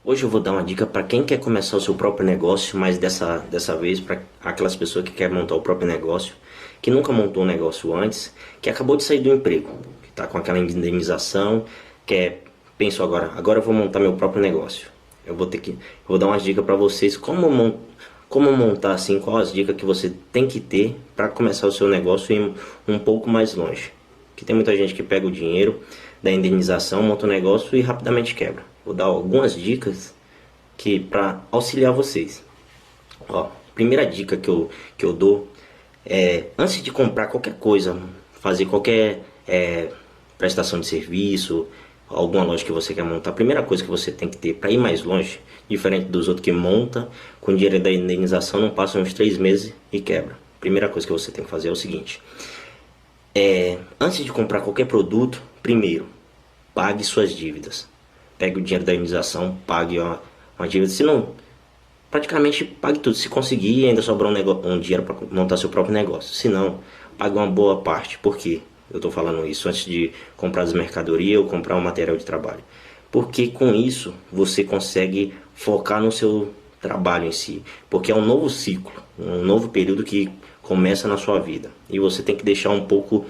Hoje eu vou dar uma dica para quem quer começar o seu próprio negócio, mas dessa vez para aquelas pessoas que querem montar o próprio negócio, que nunca montou um negócio antes, que acabou de sair do emprego, que está com aquela indenização, pensou agora eu vou montar meu próprio negócio. Eu vou dar umas dicas para vocês como montar assim, quais as dicas que você tem que ter para começar o seu negócio e ir um pouco mais longe. Que tem muita gente que pega o dinheiro da indenização, monta um negócio e rapidamente quebra. Vou dar algumas dicas que para auxiliar vocês. Ó, primeira dica que eu dou é, antes de comprar qualquer coisa, fazer qualquer prestação de serviço, alguma loja que você quer montar, a primeira coisa que você tem que ter para ir mais longe, diferente dos outros que monta com dinheiro da indenização, não passa uns 3 meses e quebra. Primeira coisa que você tem que fazer é o seguinte: antes de comprar qualquer produto, primeiro, pague suas dívidas. Pegue o dinheiro da indenização, pague uma dívida. Se não, praticamente pague tudo. Se conseguir e ainda sobrar um dinheiro para montar seu próprio negócio. Se não, pague uma boa parte. Por quê? Eu estou falando isso antes de comprar as mercadorias ou comprar um material de trabalho. Porque com isso você consegue focar no seu trabalho em si. Porque é um novo ciclo, um novo período que começa na sua vida. E você tem que deixar um pouco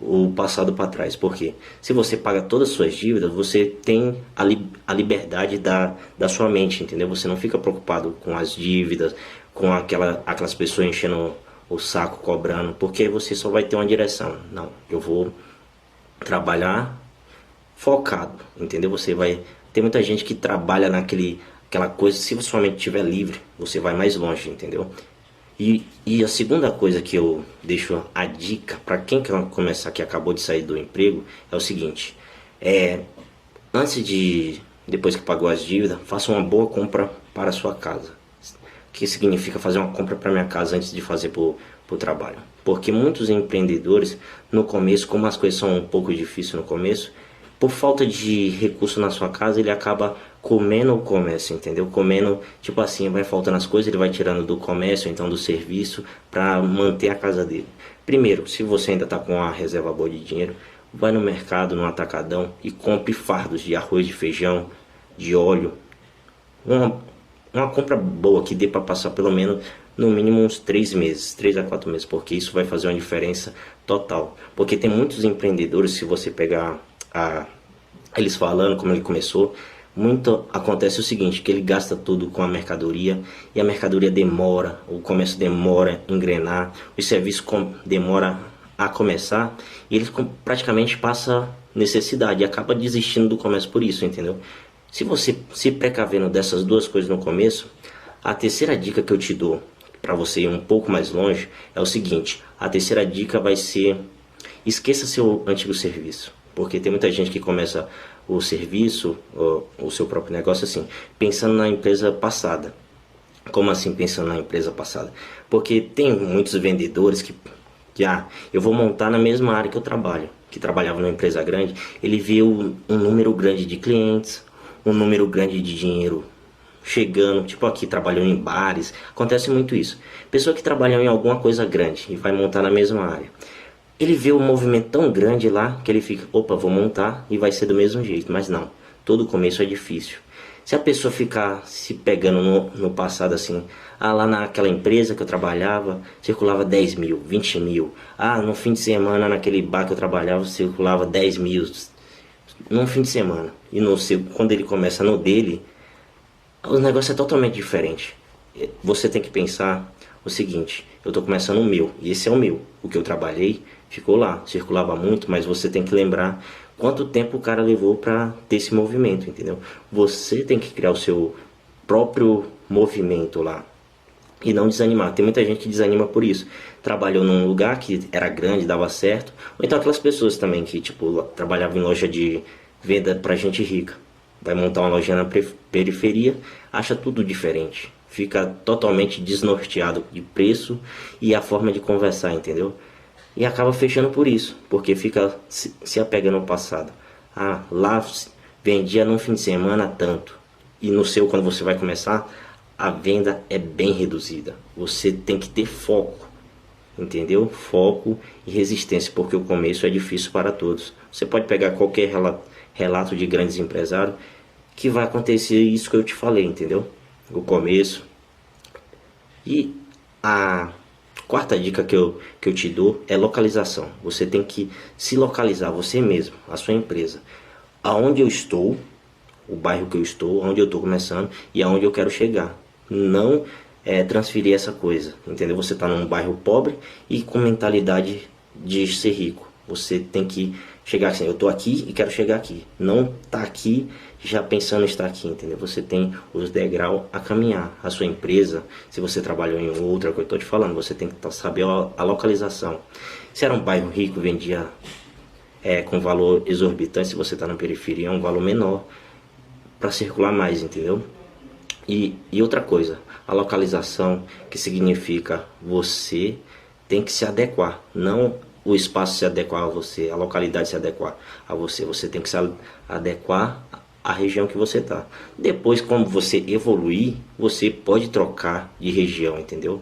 o passado para trás. Porque se você paga todas as suas dívidas, você tem a liberdade da sua mente, entendeu? Você não fica preocupado com as dívidas, com aquelas pessoas enchendo o saco, cobrando, porque você só vai ter uma direção. Não, eu vou trabalhar focado, entendeu? Você vai ter muita gente que trabalha aquela coisa. Se sua mente estiver livre, você vai mais longe, entendeu? E a segunda coisa que eu deixo a dica para quem quer começar, que acabou de sair do emprego, é o seguinte: depois que pagou as dívidas, faça uma boa compra para a sua casa. Que significa fazer uma compra para minha casa antes de fazer para o trabalho. Porque muitos empreendedores, no começo, como as coisas são um pouco difíceis no começo, por falta de recurso na sua casa, ele acaba comendo o comércio, entendeu? Comendo, tipo assim, vai faltando as coisas, ele vai tirando do comércio, então do serviço, para manter a casa dele. Primeiro, se você ainda está com uma reserva boa de dinheiro, vai no mercado, no atacadão e compre fardos de arroz, de feijão, de óleo. Uma compra boa que dê para passar pelo menos no mínimo uns 3 meses, 3 a 4 meses, porque isso vai fazer uma diferença total. Porque tem muitos empreendedores, se você pegar eles falando como ele começou, muito acontece o seguinte, que ele gasta tudo com a mercadoria e a mercadoria demora, o comércio demora a engrenar, o serviço demora a começar e eles praticamente passam necessidade e acaba desistindo do comércio por isso, entendeu? Se você se precavendo dessas duas coisas no começo, a terceira dica que eu te dou para você ir um pouco mais longe é o seguinte: a terceira dica vai ser: esqueça seu antigo serviço. Porque tem muita gente que começa o serviço, o seu próprio negócio assim, pensando na empresa passada. Como assim pensando na empresa passada? Porque tem muitos vendedores que eu vou montar na mesma área que eu trabalho, que trabalhava numa empresa grande. Ele viu um número grande de clientes, um número grande de dinheiro chegando, tipo aqui, trabalhando em bares. Acontece muito isso. Pessoa que trabalhou em alguma coisa grande e vai montar na mesma área. Ele vê um movimento tão grande lá que ele fica, opa, vou montar e vai ser do mesmo jeito. Mas não, todo começo é difícil. Se a pessoa ficar se pegando no passado assim, lá naquela empresa que eu trabalhava, circulava 10 mil, 20 mil. No fim de semana naquele bar que eu trabalhava, circulava 10 mil num fim de semana. E no seu, quando ele começa no dele, o negócio é totalmente diferente. Você tem que pensar o seguinte: eu estou começando o meu, e esse é o meu. O que eu trabalhei ficou lá, circulava muito, mas você tem que lembrar quanto tempo o cara levou para ter esse movimento, entendeu? Você tem que criar o seu próprio movimento lá e não desanimar. Tem muita gente que desanima por isso. Trabalhou num lugar que era grande, dava certo, ou então aquelas pessoas também que tipo trabalhavam em loja de venda para gente rica. Vai montar uma loja na periferia, acha tudo diferente. Fica totalmente desnorteado de preço e a forma de conversar, entendeu? E acaba fechando por isso, porque fica se apegando ao passado. Lá vendia num fim de semana tanto. E no seu, quando você vai começar, a venda é bem reduzida. Você tem que ter foco, entendeu? Foco e resistência, porque o começo é difícil para todos. Você pode pegar qualquer relato de grandes empresários que vai acontecer isso que eu te falei, entendeu? O começo. E a quarta dica que eu te dou é localização. Você tem que se localizar, você mesmo, a sua empresa. Aonde eu estou, o bairro que eu estou, onde eu estou começando e aonde eu quero chegar. Não transferir essa coisa, entendeu? Você está num bairro pobre e com mentalidade de ser rico. Você tem que chegar assim, eu estou aqui e quero chegar aqui. Não tá aqui já pensando em estar aqui, entendeu? Você tem os degraus a caminhar. A sua empresa, se você trabalhou em outra, que eu estou te falando, você tem que saber a localização. Se era um bairro rico, vendia com valor exorbitante, se você está na periferia, é um valor menor para circular mais, entendeu? E outra coisa, a localização, que significa você tem que se adequar, não o espaço se adequar a você, a localidade se adequar a você, você tem que se adequar à região que você está. Depois, como você evoluir, você pode trocar de região, entendeu?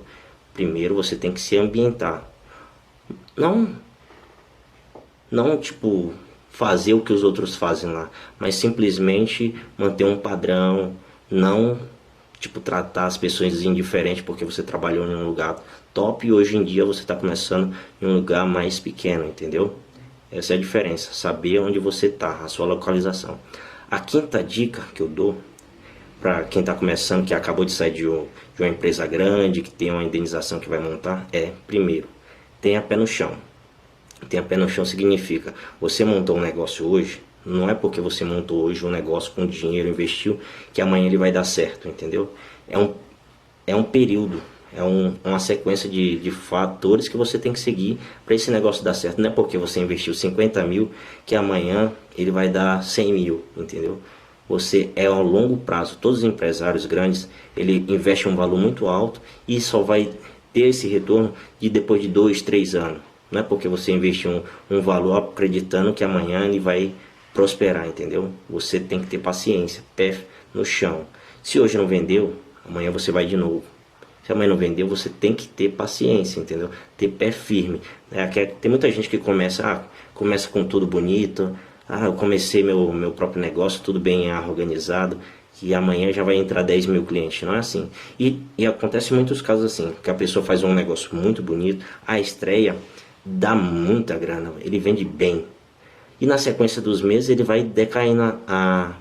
Primeiro você tem que se ambientar, não, não tipo fazer o que os outros fazem lá, mas simplesmente manter um padrão, não tipo tratar as pessoas indiferente porque você trabalhou em um lugar top e hoje em dia você está começando em um lugar mais pequeno, entendeu? Essa é a diferença, saber onde você está, a sua localização. A quinta dica que eu dou para quem está começando, que acabou de sair de uma empresa grande, que tem uma indenização que vai montar, primeiro, tenha pé no chão. Tenha pé no chão significa, você montou um negócio hoje, não é porque você montou hoje um negócio com dinheiro, investiu, que amanhã ele vai dar certo, entendeu? É um período, uma sequência de fatores que você tem que seguir para esse negócio dar certo. Não é porque você investiu 50 mil que amanhã ele vai dar 100 mil, entendeu? Você é ao longo prazo. Todos os empresários grandes, ele investe um valor muito alto e só vai ter esse retorno depois de 2, 3 anos. Não é porque você investiu um valor acreditando que amanhã ele vai prosperar, entendeu? Você tem que ter paciência, pé no chão. Se hoje não vendeu, amanhã você vai de novo. Se amanhã não vendeu, você tem que ter paciência, entendeu? Ter pé firme. Tem muita gente que começa com tudo bonito. Eu comecei meu próprio negócio, tudo bem organizado, que amanhã já vai entrar 10 mil clientes. Não é assim. E acontece muitos casos assim, que a pessoa faz um negócio muito bonito, a estreia dá muita grana, ele vende bem. E na sequência dos meses ele vai decaindo a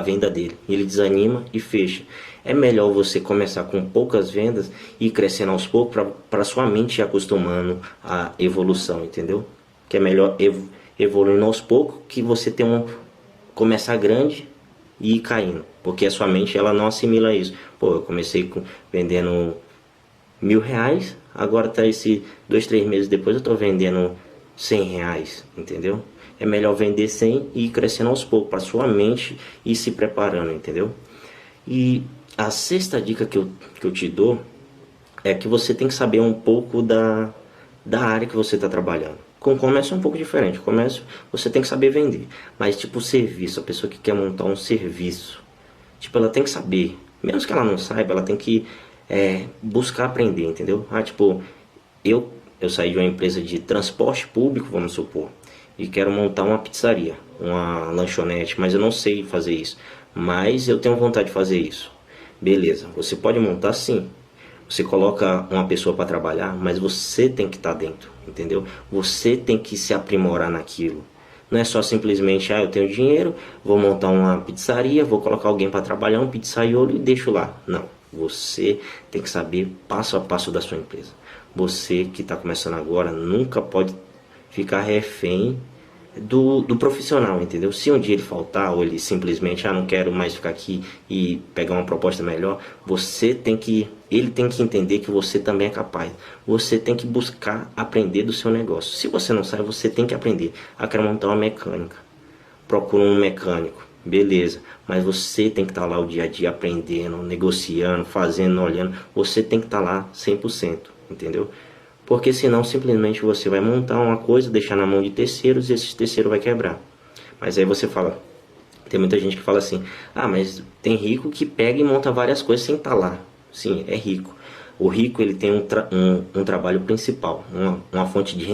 venda dele. Ele desanima e fecha. É melhor você começar com poucas vendas e ir crescendo aos poucos para sua mente ir acostumando à evolução, entendeu? Que é melhor evoluindo aos poucos que você começar grande e ir caindo. Porque a sua mente ela não assimila isso. Pô, eu comecei vendendo R$ 1.000, agora tá 2, 3 meses depois eu tô vendendo R$ 100, entendeu? É melhor vender 100 e ir crescendo aos poucos, para sua mente ir se preparando, entendeu? E a sexta dica que eu te dou é que você tem que saber um pouco da área que você está trabalhando. Com o comércio é um pouco diferente. O comércio você tem que saber vender. Mas tipo serviço, a pessoa que quer montar um serviço, tipo ela tem que saber. Mesmo que ela não saiba, ela tem que buscar aprender, entendeu? Tipo, eu saí de uma empresa de transporte público, vamos supor, e quero montar uma pizzaria, uma lanchonete, mas eu não sei fazer isso. Mas eu tenho vontade de fazer isso. Beleza, você pode montar sim. Você coloca uma pessoa para trabalhar, mas você tem que estar dentro, entendeu? Você tem que se aprimorar naquilo. Não é só simplesmente, eu tenho dinheiro, vou montar uma pizzaria, vou colocar alguém para trabalhar, um pizzaiolo e deixo lá. Não, você tem que saber passo a passo da sua empresa. Você que está começando agora nunca pode ficar refém do profissional, entendeu? Se um dia ele faltar ou ele simplesmente não quero mais ficar aqui e pegar uma proposta melhor, ele tem que entender que você também é capaz. Você tem que buscar aprender do seu negócio. Se você não sabe, você tem que aprender. Quero montar uma mecânica. Procura um mecânico. Beleza, mas você tem que estar lá o dia a dia aprendendo, negociando, fazendo, olhando. Você tem que estar lá 100%, entendeu? Porque senão simplesmente você vai montar uma coisa, deixar na mão de terceiros e esse terceiro vai quebrar. Mas aí você fala, tem muita gente que fala assim, mas tem rico que pega e monta várias coisas sem estar lá. Sim, é rico. O rico ele tem um trabalho principal, uma fonte de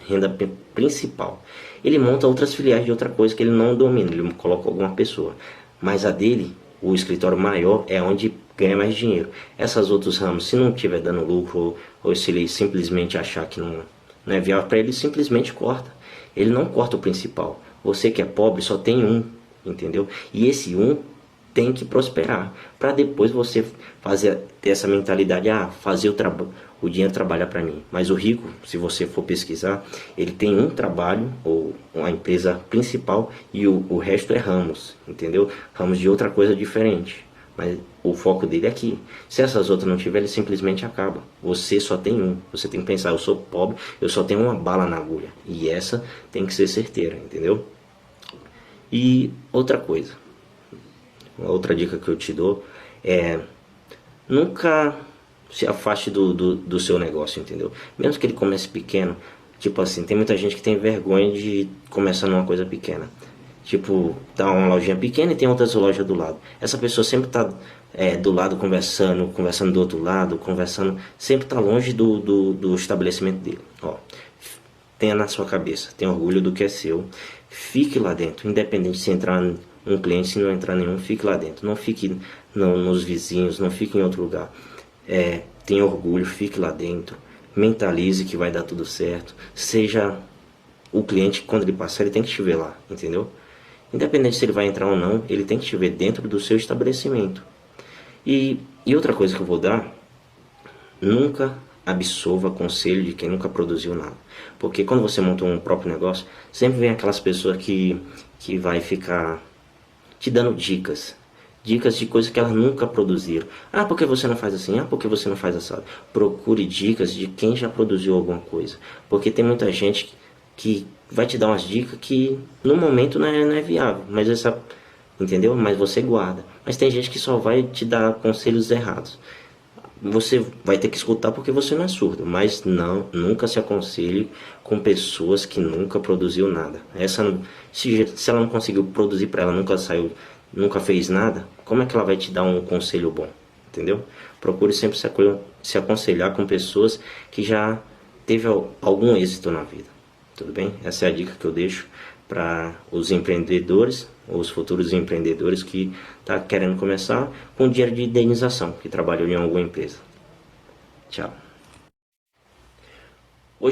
renda principal. Ele monta outras filiais de outra coisa que ele não domina, ele coloca alguma pessoa. mas a dele, o escritório maior, é onde ganha mais dinheiro. Essas outros ramos, se não estiver dando lucro, ou se ele simplesmente achar que não é viável para ele, simplesmente corta. Ele não corta o principal. Você que é pobre só tem um, entendeu? E esse um tem que prosperar, para depois você ter essa mentalidade, fazer o dinheiro trabalhar para mim. Mas o rico, se você for pesquisar, ele tem um trabalho, ou uma empresa principal, e o resto é ramos, entendeu? Ramos de outra coisa diferente. Mas o foco dele é aqui. Se essas outras não tiver, ele simplesmente acaba. Você só tem um. Você tem que pensar, eu sou pobre, eu só tenho uma bala na agulha. E essa tem que ser certeira, entendeu? E outra coisa, uma outra dica que eu te dou é: nunca se afaste do seu negócio, entendeu? Mesmo que ele comece pequeno, tipo assim, tem muita gente que tem vergonha de começar numa coisa pequena. Tipo, tá uma lojinha pequena e tem outras lojas do lado. Essa pessoa sempre tá do lado conversando do outro lado, conversando, sempre tá longe do estabelecimento dele. Ó, tenha na sua cabeça, tenha orgulho do que é seu, fique lá dentro, independente se entrar um cliente, se não entrar nenhum, fique lá dentro, não fique nos vizinhos, não fique em outro lugar. Tenha orgulho, fique lá dentro, mentalize que vai dar tudo certo, seja o cliente, quando ele passar, ele tem que te ver lá, entendeu? Independente se ele vai entrar ou não, ele tem que te ver dentro do seu estabelecimento. E outra coisa que eu vou dar: nunca absorva conselho de quem nunca produziu nada. Porque quando você monta um próprio negócio, sempre vem aquelas pessoas que vai ficar te dando dicas de coisas que elas nunca produziram. Por que você não faz assim? Por que você não faz assim? Procure dicas de quem já produziu alguma coisa. Porque tem muita gente que vai te dar umas dicas que no momento não é viável, mas entendeu? Mas você guarda. Mas tem gente que só vai te dar conselhos errados. Você vai ter que escutar porque você não é surdo, mas nunca se aconselhe com pessoas que nunca produziu nada. Se ela não conseguiu produzir para ela, nunca fez nada, como é que ela vai te dar um conselho bom? Entendeu? Procure sempre se aconselhar com pessoas que já teve algum êxito na vida. Tudo bem? Essa é a dica que eu deixo para os empreendedores, ou os futuros empreendedores que estão querendo começar com dinheiro de indenização, que trabalham em alguma empresa. Tchau.